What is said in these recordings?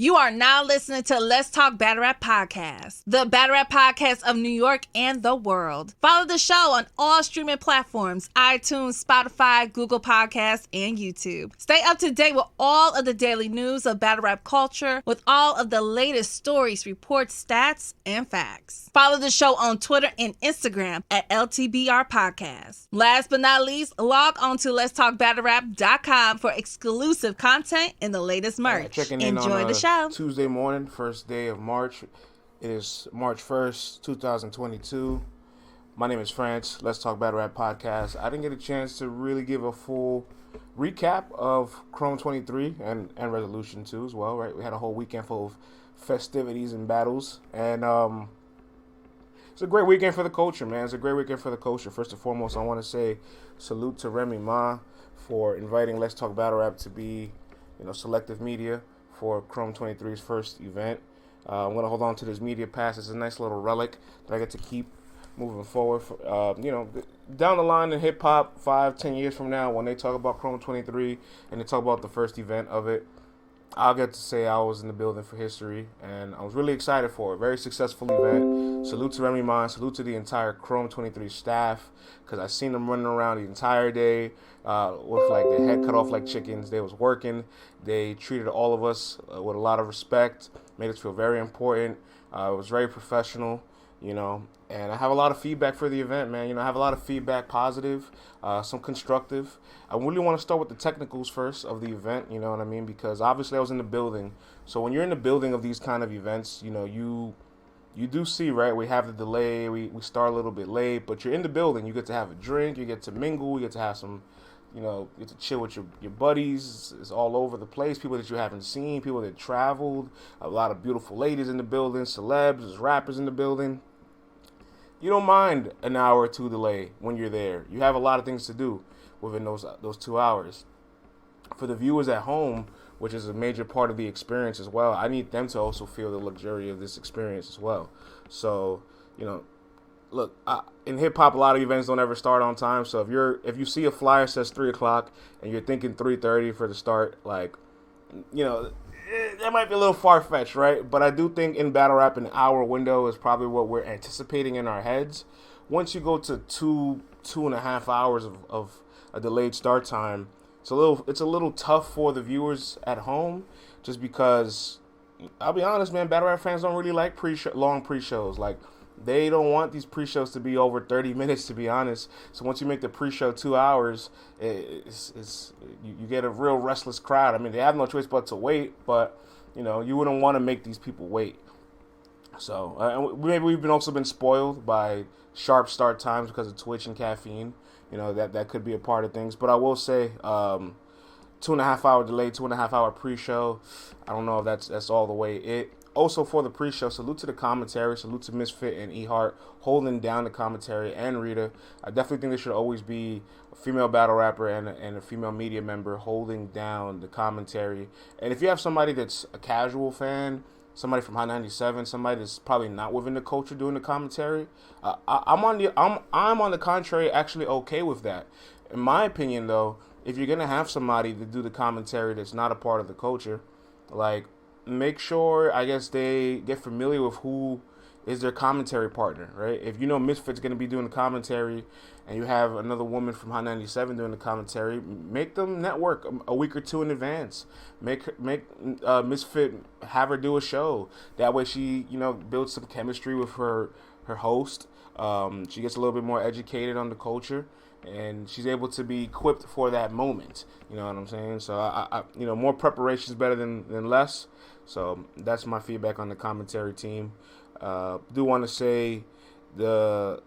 You are now listening to Let's Talk Battle Rap Podcast, the Battle Rap Podcast of New York and the world. Follow the show on all streaming platforms, iTunes, Spotify, Google Podcasts, and YouTube. Stay up to date with all of the daily news of battle rap culture with all of the latest stories, reports, stats, and facts. Follow the show on Twitter and Instagram at LTBR Podcast. Last but not least, log on to letstalkbattlerap.com for exclusive content and the latest merch. Enjoy the show. Tuesday morning, first day of March. It is March 1st, 2022. My name is France. Let's Talk Battle Rap Podcast. I didn't get a chance to really give a full recap of Chrome 23 and Resolution 2 as well, right? We had a whole weekend full of festivities and battles. And it's a great weekend for the culture, man. It's a great weekend for the culture. First and foremost, I want to say salute to Remy Card for inviting Let's Talk Battle Rap to be, selective media for Chrome 23's first event. I'm going to hold on to this media pass. It's a nice little relic that I get to keep moving forward. Down the line in hip-hop, 5-10 years from now, when they talk about Chrome 23 and they talk about the first event of it, I'll get to say I was in the building for history, and I was really excited for it. Very successful event. Salute to Remy Card. Salute to the entire Chrome 23 staff, because I seen them running around the entire day with their head cut off like chickens. They was working. They treated all of us with a lot of respect, made us feel very important. It was very professional, and I have a lot of feedback for the event, man. I have a lot of feedback, positive, some constructive. I really want to start with the technicals first of the event, you know what I mean? Because obviously I was in the building. So when you're in the building of these kind of events, you do see, right, we have the delay, we start a little bit late, but you're in the building. You get to have a drink, you get to mingle, you get to have some, you get to chill with your buddies. It's all over the place, people that you haven't seen, people that traveled, a lot of beautiful ladies in the building, celebs, there's rappers in the building. You don't mind an hour or two delay when you're there. You have a lot of things to do within those 2 hours. For the viewers at home, which is a major part of the experience as well, I need them to also feel the luxury of this experience as well. So, look, in hip hop, a lot of events don't ever start on time. So if you see a flyer that says 3:00 and you're thinking 3:30 for the start, that might be a little far-fetched, right? But I do think in battle rap, an hour window is probably what we're anticipating in our heads. Once you go to 2.5 hours of a delayed start time, it's a little tough for the viewers at home, just because, I'll be honest, man, battle rap fans don't really like long pre-shows. They don't want these pre-shows to be over 30 minutes, to be honest. So once you make the pre-show 2 hours, you get a real restless crowd. I mean, they have no choice but to wait, but, you wouldn't want to make these people wait. So maybe we've also been spoiled by sharp start times because of Twitch and caffeine. That could be a part of things. But I will say 2.5 hour delay, 2.5 hour pre-show. I don't know if that's all the way it. Also, for the pre-show, salute to the commentary, salute to Misfit and E-Heart holding down the commentary, and Rita. I definitely think there should always be a female battle rapper and a female media member holding down the commentary. And if you have somebody that's a casual fan, somebody from High 97, somebody that's probably not within the culture doing the commentary, I'm on the contrary actually okay with that. In my opinion, though, if you're gonna have somebody to do the commentary that's not a part of the culture, make sure, I guess, they get familiar with who is their commentary partner, right? If Misfit's going to be doing the commentary and you have another woman from High 97 doing the commentary, make them network a week or two in advance. Make Misfit, have her do a show. That way she, builds some chemistry with her host. She gets a little bit more educated on the culture, and she's able to be equipped for that moment. You know what I'm saying? So, I more preparation is better than less. So that's my feedback on the commentary team. Do want to say the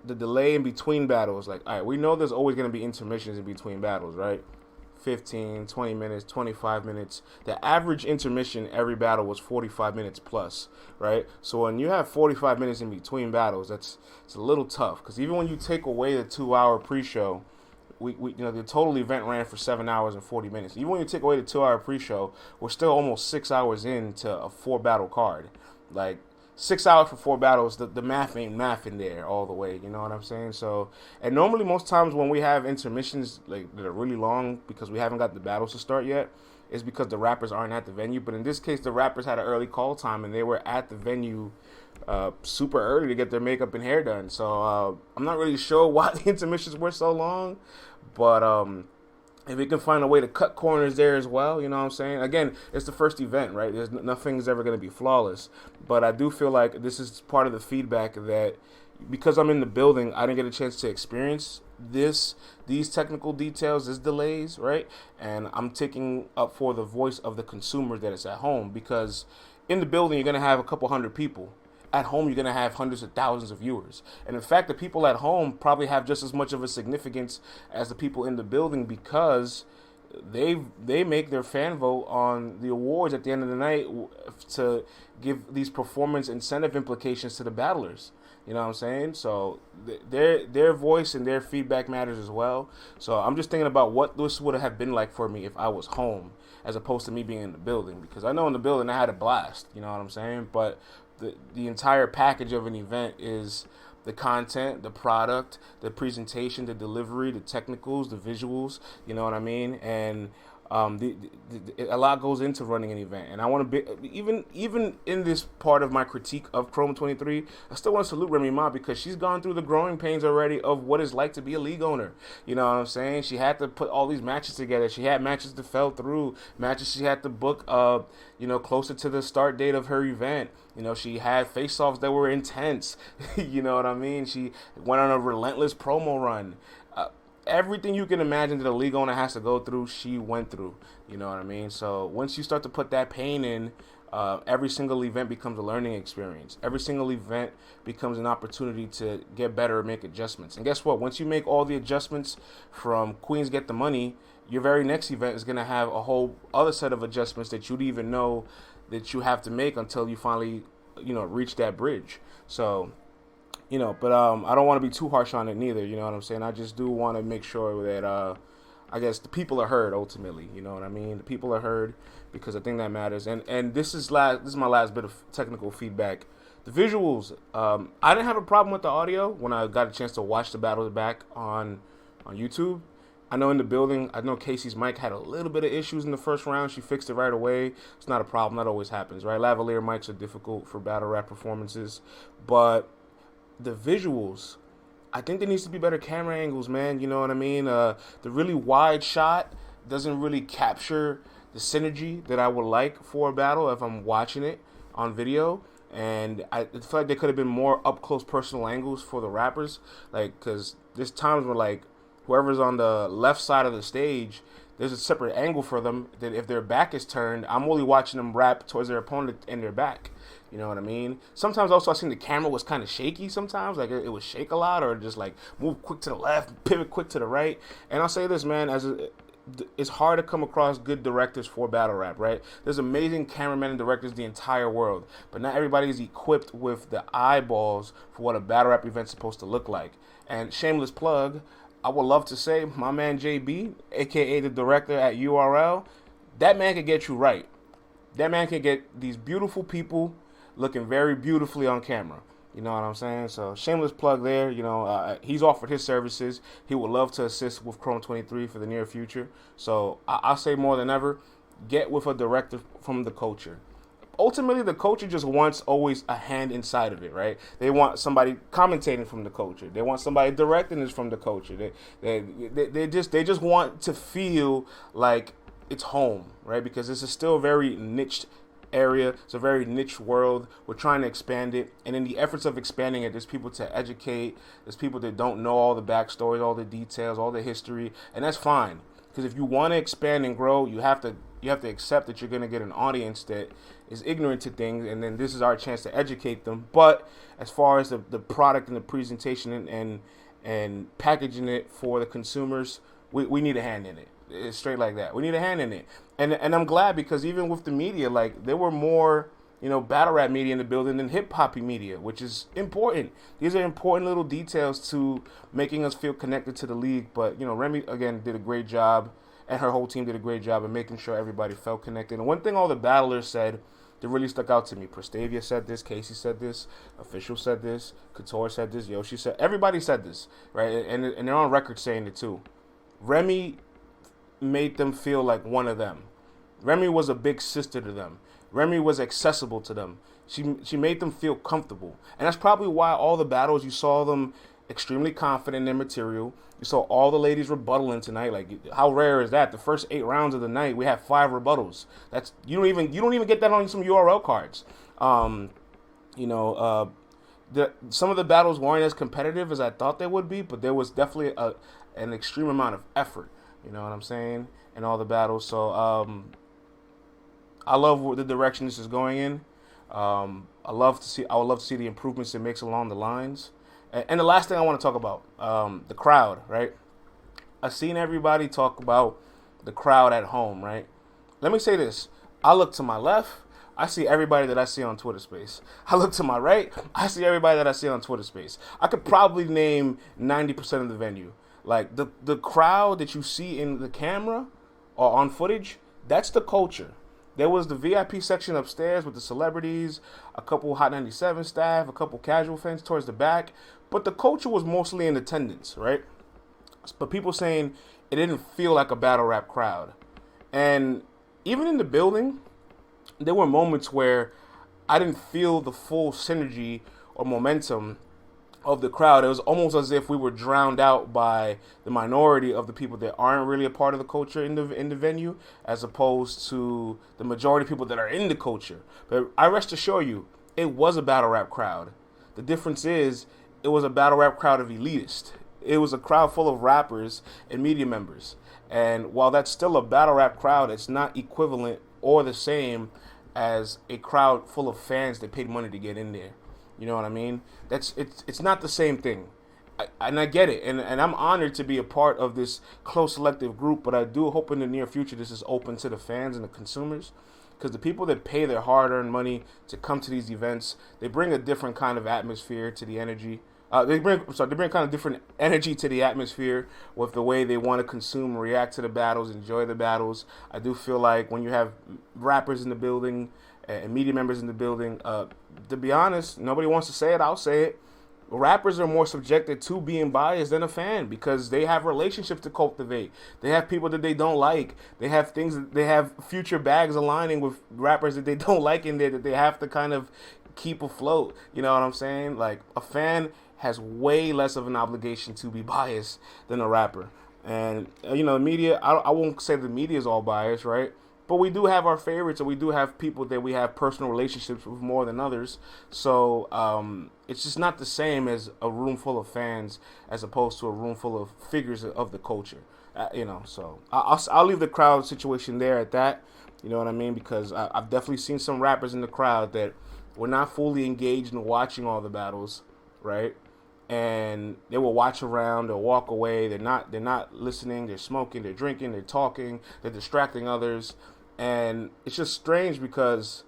delay in between battles. All right, we know there's always going to be intermissions in between battles, right? 15, 20 minutes, 25 minutes. The average intermission every battle was 45 minutes plus, right? So when you have 45 minutes in between battles, it's a little tough, because even when you take away the 2 hour pre-show, we the total event ran for 7 hours and 40 minutes. Even when you take away the 2 hour pre-show, we're still almost 6 hours into a 4 battle card. 6 hours for 4 battles, the math ain't math in there all the way, you know what I'm saying? So, and normally most times when we have intermissions that are really long because we haven't got the battles to start yet, is because the rappers aren't at the venue. But in this case, the rappers had an early call time, and they were at the venue super early to get their makeup and hair done. So I'm not really sure why the intermissions were so long, but if we can find a way to cut corners there as well, you know what I'm saying? Again, it's the first event, right? Nothing's ever going to be flawless, but I do feel like this is part of the feedback that because I'm in the building, I didn't get a chance to experience these technical details, these delays, right? And I'm taking up for the voice of the consumer that is at home, because in the building, you're going to have a couple hundred people. At home, you're going to have hundreds of thousands of viewers. And in fact, the people at home probably have just as much of a significance as the people in the building, because they make their fan vote on the awards at the end of the night to give these performance incentive implications to the battlers. You know what I'm saying? So their voice and their feedback matters as well. So I'm just thinking about what this would have been like for me if I was home, as opposed to me being in the building. Because I know in the building I had a blast. You know what I'm saying? But the entire package of an event is the content, the product, the presentation, the delivery, the technicals, the visuals, you know what I mean? And a lot goes into running an event. And I want to be, even in this part of my critique of Chrome 23, I still want to salute Remy Card, because she's gone through the growing pains already of what it's like to be a league owner. You know what I'm saying? She had to put all these matches together. She had matches that fell through, matches she had to book, closer to the start date of her event. You know, she had face-offs that were intense. You know what I mean? She went on a relentless promo run. Everything you can imagine that a league owner has to go through, she went through. You know what I mean? So once you start to put that pain in, every single event becomes a learning experience. Every single event becomes an opportunity to get better and make adjustments. And guess what? Once you make all the adjustments from Queens Get the Money, your very next event is going to have a whole other set of adjustments that you'd even know that you have to make until you finally, reach that bridge. So, but I don't want to be too harsh on it neither. You know what I'm saying? I just do want to make sure that, I guess the people are heard ultimately. You know what I mean? The people are heard, because I think that matters. And this is my last bit of technical feedback. The visuals, I didn't have a problem with the audio when I got a chance to watch the battles back on YouTube. I know in the building, I know Casey's mic had a little bit of issues in the first round. She fixed it right away. It's not a problem. That always happens, right? Lavalier mics are difficult for battle rap performances. But the visuals, I think there needs to be better camera angles, man. You know what I mean? The really wide shot doesn't really capture the synergy that I would like for a battle if I'm watching it on video. And I feel like there could have been more up-close personal angles for the rappers. Like, because there's times where, like, whoever's on the left side of the stage, there's a separate angle for them that if their back is turned, I'm only watching them rap towards their opponent and their back. You know what I mean? Sometimes also I seen the camera was kind of shaky sometimes. Like it would shake a lot, or just like move quick to the left, pivot quick to the right. And I'll say this, man, it's hard to come across good directors for battle rap, right? There's amazing cameramen and directors the entire world, but not everybody is equipped with the eyeballs for what a battle rap event's supposed to look like. And shameless plug, I would love to say my man JB, aka the director at URL, that man can get you right. That man can get these beautiful people looking very beautifully on camera. You know what I'm saying? So shameless plug there. He's offered his services. He would love to assist with Chrome 23 for the near future. So I'll say more than ever, get with a director from the culture. Ultimately, the culture just wants always a hand inside of it, right? They want somebody commentating from the culture. They want somebody directing this from the culture. They just want to feel like it's home, right? Because this is still a very niched area. It's a very niche world. We're trying to expand it, and in the efforts of expanding it, there's people to educate. There's people that don't know all the backstories, all the details, all the history, and that's fine. Because if you want to expand and grow, you have to accept that you're going to get an audience that is ignorant to things, and then this is our chance to educate them. But as far as the product and the presentation and packaging it for the consumers, we need a hand in it. It's straight like that. We need a hand in it. And I'm glad, because even with the media, like, there were more, battle rap media in the building than hip hop media, which is important. These are important little details to making us feel connected to the league. But, Remy, again, did a great job, and her whole team did a great job of making sure everybody felt connected. And one thing all the battlers said that really stuck out to me, Prestavia said this, Casey said this, Official said this, Couture said this, Yoshi said, everybody said this, right? And they're on record saying it too. Remy made them feel like one of them. Remy was a big sister to them. Remy was accessible to them. She made them feel comfortable. And that's probably why all the battles, you saw them extremely confident in their material. You saw all the ladies rebuttaling tonight. Like, how rare is that? The first 8 rounds of the night, we had 5 rebuttals. That's you don't even get that on some URL cards. Some of the battles weren't as competitive as I thought they would be, but there was definitely an extreme amount of effort. You know what I'm saying? In all the battles. So I love the direction this is going in. I would love to see the improvements it makes along the lines. And the last thing I want to talk about, the crowd, right? I've seen everybody talk about the crowd at home, right? Let me say this. I look to my left, I see everybody that I see on Twitter Space. I look to my right, I see everybody that I see on Twitter Space. I could probably name 90% of the venue. Like, the crowd that you see in the camera or on footage, that's the culture. There was the VIP section upstairs with the celebrities, a couple Hot 97 staff, a couple casual fans towards the back. But the culture was mostly in attendance, right? But people saying it didn't feel like a battle rap crowd. And even in the building, there were moments where I didn't feel the full synergy or momentum of the crowd. It was almost as if we were drowned out by the minority of the people that aren't really a part of the culture in the venue, as opposed to the majority of people that are in the culture. But I rest assure you, it was a battle rap crowd. The difference is, it was a battle rap crowd of elitists. It was a crowd full of rappers and media members. And while that's still a battle rap crowd, it's not equivalent or the same as a crowd full of fans that paid money to get in there. You know what I mean? It's not the same thing. I get it. And I'm honored to be a part of this close selective group, but I do hope in the near future this is open to the fans and the consumers. Because the people that pay their hard-earned money to come to these events, they bring a different kind of atmosphere to the energy. They bring kind of different energy to the atmosphere with the way they want to consume, react to the battles, enjoy the battles. I do feel like when you have rappers in the building and media members in the building, to be honest, nobody wants to say it, I'll say it. Rappers are more subjected to being biased than a fan because they have relationships to cultivate. They have people that they don't like. They have future bags aligning with rappers that they don't like in there that they have to kind of keep afloat. You know what I'm saying? Like, a fan has way less of an obligation to be biased than a rapper. And, the media, I won't say the media is all biased, right? But we do have our favorites, and we do have people that we have personal relationships with more than others. So it's just not the same as a room full of fans as opposed to a room full of figures of the culture. So I'll leave the crowd situation there at that. You know what I mean? Because I've definitely seen some rappers in the crowd that were not fully engaged in watching all the battles, right? And they will watch around, they'll walk away, they're not listening, they're smoking, they're drinking, they're talking, they're distracting others. And it's just strange because,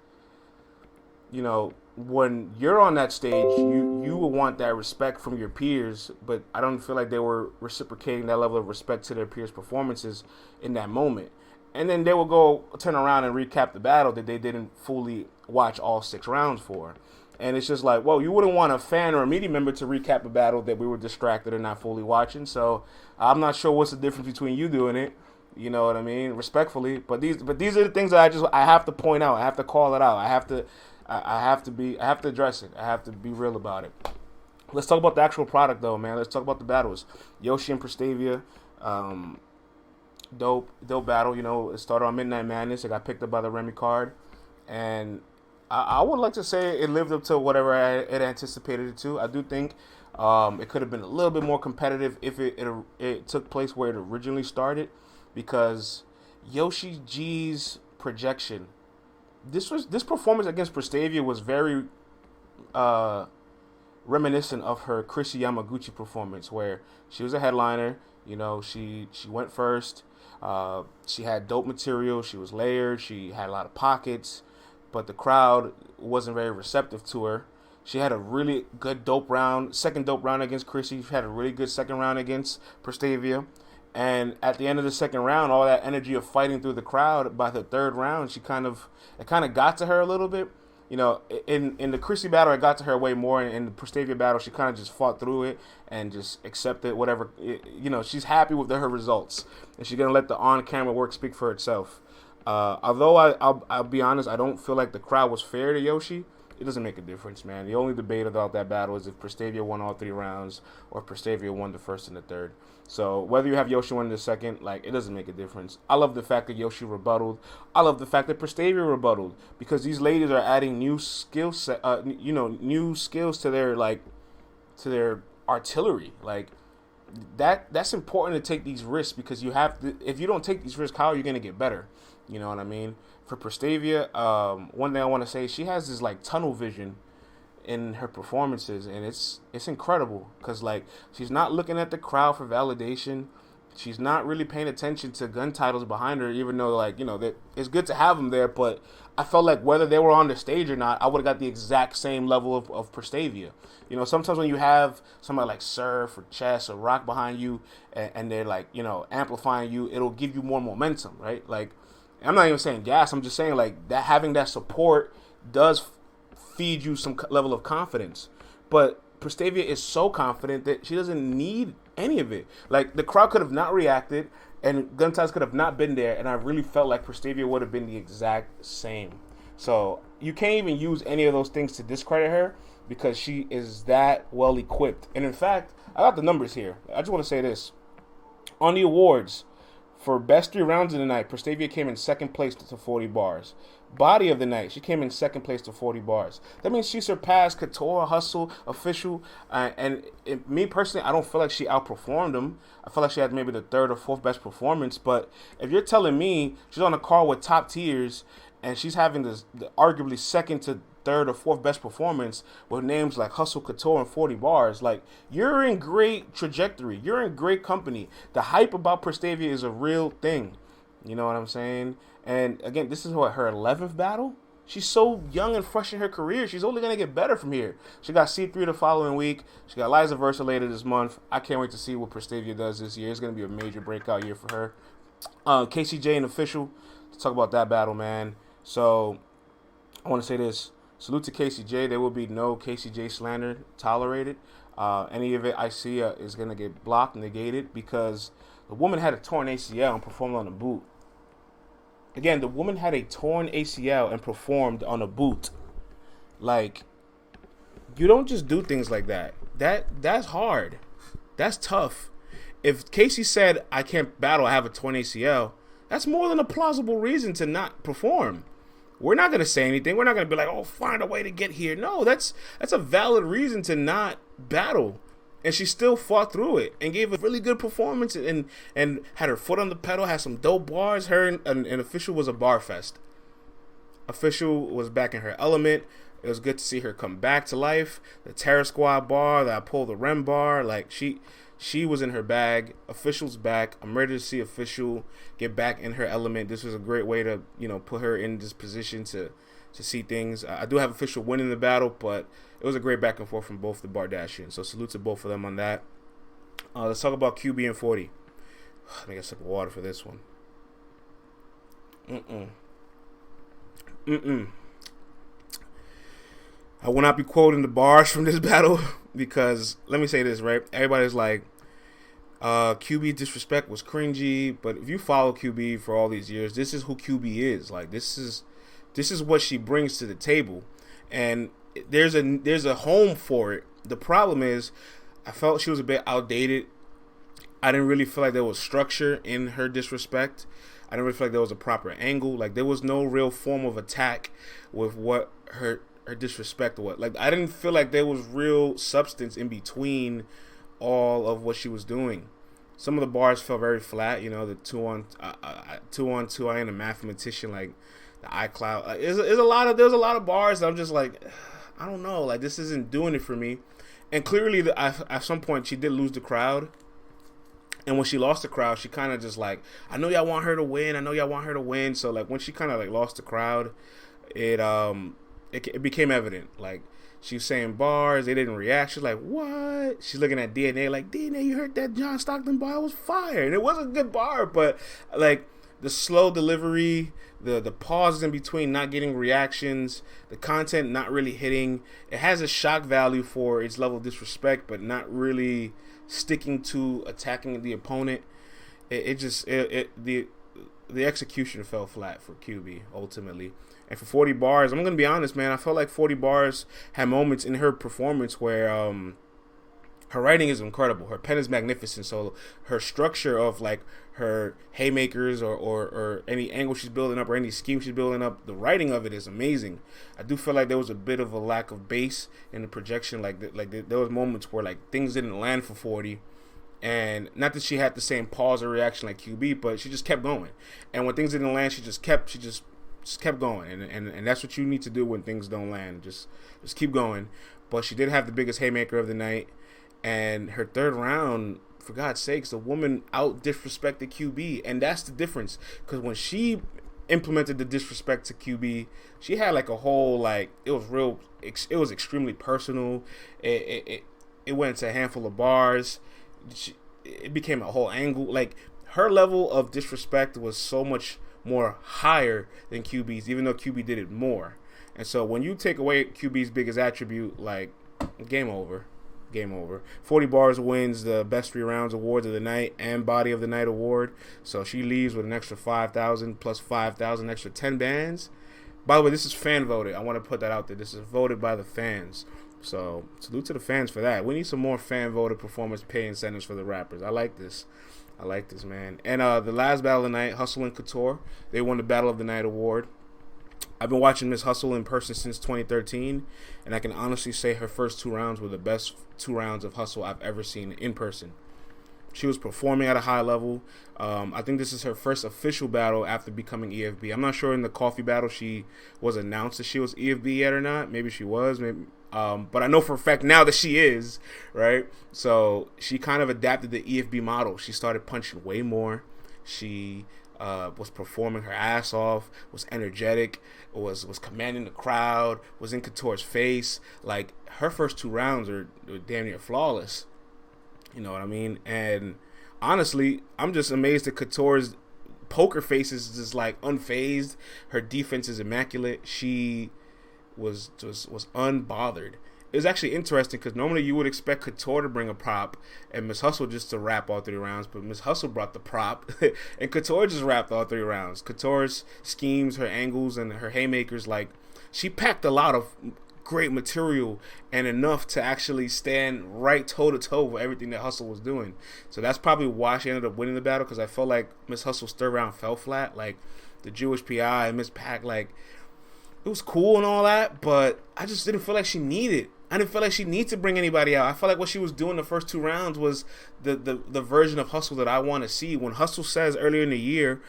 when you're on that stage, you will want that respect from your peers, but I don't feel like they were reciprocating that level of respect to their peers' performances in that moment. And then they will go turn around and recap the battle that they didn't fully watch all 6 rounds for. And it's just like, well, you wouldn't want a fan or a media member to recap a battle that we were distracted or not fully watching. So I'm not sure what's the difference between you doing it. You know what I mean? Respectfully. But these are the things that I have to point out. I have to call it out. I have to address it. I have to be real about it. Let's talk about the actual product though, man. Let's talk about the battles. Yoshi and Prestavia, dope battle. It started on Midnight Madness. It got picked up by the Remy Card. And I would like to say it lived up to whatever it anticipated it to. I do think it could have been a little bit more competitive if it took place where it originally started, because Yoshi G's projection, this performance against Prestavia was very reminiscent of her Chrissy Yamaguchi performance, where she was a headliner. She went first. She had dope material. She was layered. She had a lot of pockets. But the crowd wasn't very receptive to her. She had a really good second dope round against Chrissy. She had a really good second round against Prestavia. And at the end of the second round, all that energy of fighting through the crowd, by the third round, it kind of got to her a little bit. In the Chrissy battle, it got to her way more. In the Prestavia battle, she kind of just fought through it and just accepted whatever. She's happy with her results. And she's going to let the on-camera work speak for itself. Although I'll be honest, I don't feel like the crowd was fair to Yoshi. It doesn't make a difference, man. The only debate about that battle is if Prestavia won all 3 rounds or Prestavia won the first and the third. So whether you have Yoshi win the second, like, it doesn't make a difference. I love the fact that Yoshi rebutted. I love the fact that Prestavia rebutted, because these ladies are adding new skill set, new skills to their artillery. Like, that's important to take these risks, because if you don't take these risks, how are you going to get better? You know what I mean? For Prestavia, one thing I want to say, she has this like tunnel vision in her performances, and it's incredible, because like, she's not looking at the crowd for validation. She's not really paying attention to gun titles behind her, even though, like, that it's good to have them there. But I felt like whether they were on the stage or not, I would have got the exact same level of Prestavia. Sometimes when you have somebody like Surf or Chess or Rock behind you, and they're like, amplifying you, it'll give you more momentum, right? Like, I'm not even saying gas. I'm just saying, like, that having that support does feed you some level of confidence. But Prestavia is so confident that she doesn't need any of it. Like, the crowd could have not reacted, and gun ties could have not been there, and I really felt like Prestavia would have been the exact same. So you can't even use any of those things to discredit her, because she is that well equipped. And in fact, I got the numbers here. I just want to say this. On the awards, for best 3 rounds of the night, Prestavia came in second place to 40 bars. Body of the night, she came in second place to 40 bars. That means she surpassed Couture, Hustle, Official, me personally, I don't feel like she outperformed them. I feel like she had maybe the 3rd or 4th best performance. But if you're telling me she's on a card with top tiers, and she's having the arguably 2nd to 3rd or 4th best performance with names like Hustle, Couture, and 40 bars, like, you're in great trajectory. You're in great company. The hype about Prestavia is a real thing. You know what I'm saying? And again, this is her 11th battle. She's so young and fresh in her career. She's only going to get better from here. She got C3 the following week. She got Liza Versa later this month. I can't wait to see what Prestavia does this year. It's going to be a major breakout year for her. KCJ and Official. Let's talk about that battle, man. So I want to say this. Salute to KCJ. There will be no KCJ slander tolerated. Any of it I see is going to get blocked, negated, because the woman had a torn ACL and performed on a boot. Again, the woman had a torn ACL and performed on a boot. Like, you don't just do things like that. That's hard. That's tough. If Casey said, I can't battle, I have a torn ACL, that's more than a plausible reason to not perform. We're not going to say anything. We're not going to be like, oh, find a way to get here. No, that's a valid reason to not battle. And she still fought through it and gave a really good performance and had her foot on the pedal, had some dope bars. Her and Official was a bar fest. Official was back in her element. It was good to see her come back to life. The Terror Squad bar, that I pulled the Rem bar, like, she was in her bag. Official's back. I'm ready to see Official get back in her element. This was a great way to, put her in this position to see things. I do have Official winning the battle, but it was a great back and forth from both the Bardashians. So salute to both of them on that. Let's talk about QB and 40. Let me get a sip of water for this one. I will not be quoting the bars from this battle, because let me say this, right? Everybody's like, QB disrespect was cringy, but if you follow QB for all these years, this is who QB is. Like, this is what she brings to the table, and there's a home for it. The problem is, I felt she was a bit outdated. I didn't really feel like there was structure in her disrespect. I didn't really feel like there was a proper angle. Like, there was no real form of attack with what her disrespect was. Like, I didn't feel like there was real substance in between all of what she was doing. Some of the bars felt very flat. The 2-on-2. I ain't a mathematician like the iCloud. There's a lot of bars that I'm just like, I don't know. Like, this isn't doing it for me. And clearly, at some point, she did lose the crowd. And when she lost the crowd, she kind of just like, I know y'all want her to win. So, like, when she kind of like lost the crowd, it became evident. Like, she was saying bars, they didn't react. She's like, what? She's looking at DNA like, DNA, you heard that John Stockton bar was fire. And it was a good bar, but like the slow delivery, the pauses in between, not getting reactions, the content not really hitting. It has a shock value for its level of disrespect, but not really sticking to attacking the opponent. The the execution fell flat for QB ultimately. And for 40 bars, I'm gonna be honest, man. I felt like 40 bars had moments in her performance where her writing is incredible. Her pen is magnificent. So her structure of like her haymakers or any angle she's building up or any scheme she's building up, the writing of it is amazing. I do feel like there was a bit of a lack of bass in the projection. There was moments where like things didn't land for 40. And not that she had the same pause or reaction like QB, but she just kept going. And when things didn't land, she just kept going. And that's what you need to do when things don't land. Just keep going. But she did have the biggest haymaker of the night. And her third round, for God's sakes, the woman out disrespected QB. And that's the difference. Because when she implemented the disrespect to QB, she had like a whole, like, it was extremely personal. It went to a handful of bars. It became a whole angle. Like, her level of disrespect was so much more higher than QB's, even though QB did it more. And so when you take away QB's biggest attribute, like, game over. 40 bars wins the best 3 rounds awards of the night and body of the night award. So she leaves with an extra 5,000 plus 5,000, extra 10 bands. By the way, this is fan voted. I want to put that out there. This is voted by the fans. So salute to the fans for that. We need some more fan voted performance pay incentives for the rappers. I like this, man. And the last battle of the night, Hustle and Couture, they won the Battle of the Night award. I've been watching Miss Hustle in person since 2013, and I can honestly say her first 2 rounds were the best 2 rounds of Hustle I've ever seen in person. She was performing at a high level. I think this is her first official battle after becoming EFB. I'm not sure in the coffee battle she was announced that she was EFB yet or not. Maybe she was, but I know for a fact now that she is, right? So she kind of adapted the EFB model. She started punching way more. She was performing her ass off, was energetic, was commanding the crowd, was in Couture's face. Like, her first 2 rounds are damn near flawless. You know what I mean? And honestly, I'm just amazed that Couture's poker face is just like unfazed. Her defense is immaculate. She was unbothered. It was actually interesting because normally you would expect Couture to bring a prop and Miss Hustle just to rap all 3 rounds, but Miss Hustle brought the prop and Couture just rapped all 3 rounds. Couture's schemes, her angles, and her haymakers, like, she packed a lot of great material and enough to actually stand right toe-to-toe with everything that Hustle was doing. So that's probably why she ended up winning the battle, because I felt like Miss Hustle's third round fell flat. Like, the Jewish PI and Miss Pack, like, it was cool and all that, but I just didn't feel like she needed. I didn't feel like she needed to bring anybody out. I felt like what she was doing the first 2 rounds was the version of Hustle that I want to see. When Hustle says earlier in the year,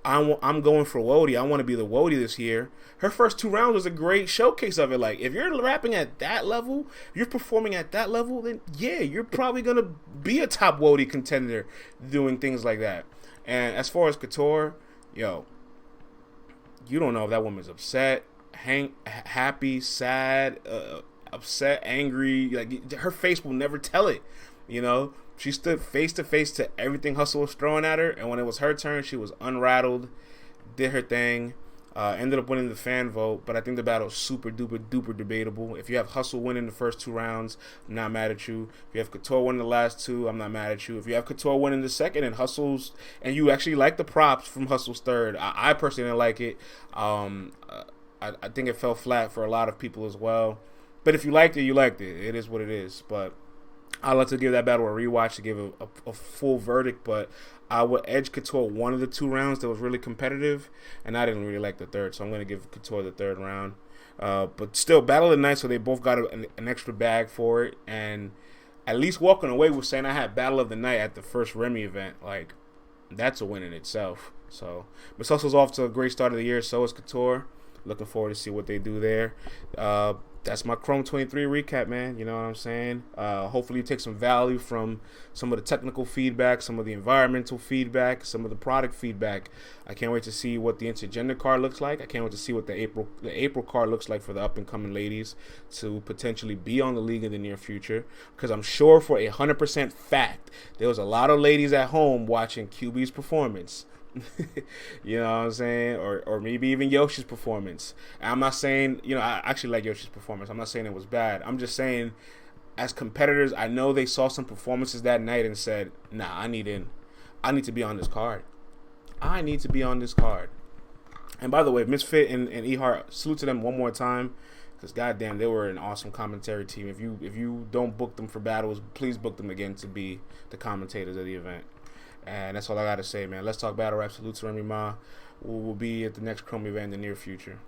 I'm going for Wody, I want to be the Wody this year, her first 2 rounds was a great showcase of it. Like, if you're rapping at that level, you're performing at that level, then yeah, you're probably going to be a top Wody contender doing things like that. And as far as Couture, yo, you don't know if that woman's upset, happy, sad, upset, angry. Like, her face will never tell it. You know, she stood face to face to everything Hustle was throwing at her, and when it was her turn, she was unrattled, did her thing, ended up winning the fan vote. But I think the battle is super duper debatable. If you have Hustle winning the first 2 rounds, I'm not mad at you. If you have Couture winning the last 2, I'm not mad at you. If you have Couture winning the second and Hustle's, and you actually like the props from Hustle's third, I personally didn't like it. I think it fell flat for a lot of people as well. But if you liked it, you liked it. It is what it is. But I'd like to give that battle a rewatch to give a full verdict. But I would edge Couture one of the 2 rounds that was really competitive, and I didn't really like the third. So I'm going to give Couture the third round. But still, battle of the night, so they both got an extra bag for it. And at least walking away with saying I had battle of the night at the first Remy event, like, that's a win in itself. So Miss Hustle's off to a great start of the year. So is Couture. Looking forward to see what they do there. That's my Chrome 23 recap, man. You know what I'm saying? Hopefully you take some value from some of the technical feedback, some of the environmental feedback, some of the product feedback. I can't wait to see what the intergender card looks like. I can't wait to see what the April card looks like for the up-and-coming ladies to potentially be on the league in the near future. Because I'm sure for 100% fact, there was a lot of ladies at home watching QB's performance. You know what I'm saying? Or maybe even Yoshi's performance. And I'm not saying, I actually like Yoshi's performance. I'm not saying it was bad. I'm just saying, as competitors, I know they saw some performances that night and said, nah, I need to be on this card. I need to be on this card. And by the way, Misfit and Ehart, salute to them one more time, because goddamn, they were an awesome commentary team. If you don't book them for battles, please book them again to be the commentators of the event. And that's all I gotta say, man. Let's talk battle rap. Salute to Remy Ma. We'll be at the next Chrome event in the near future.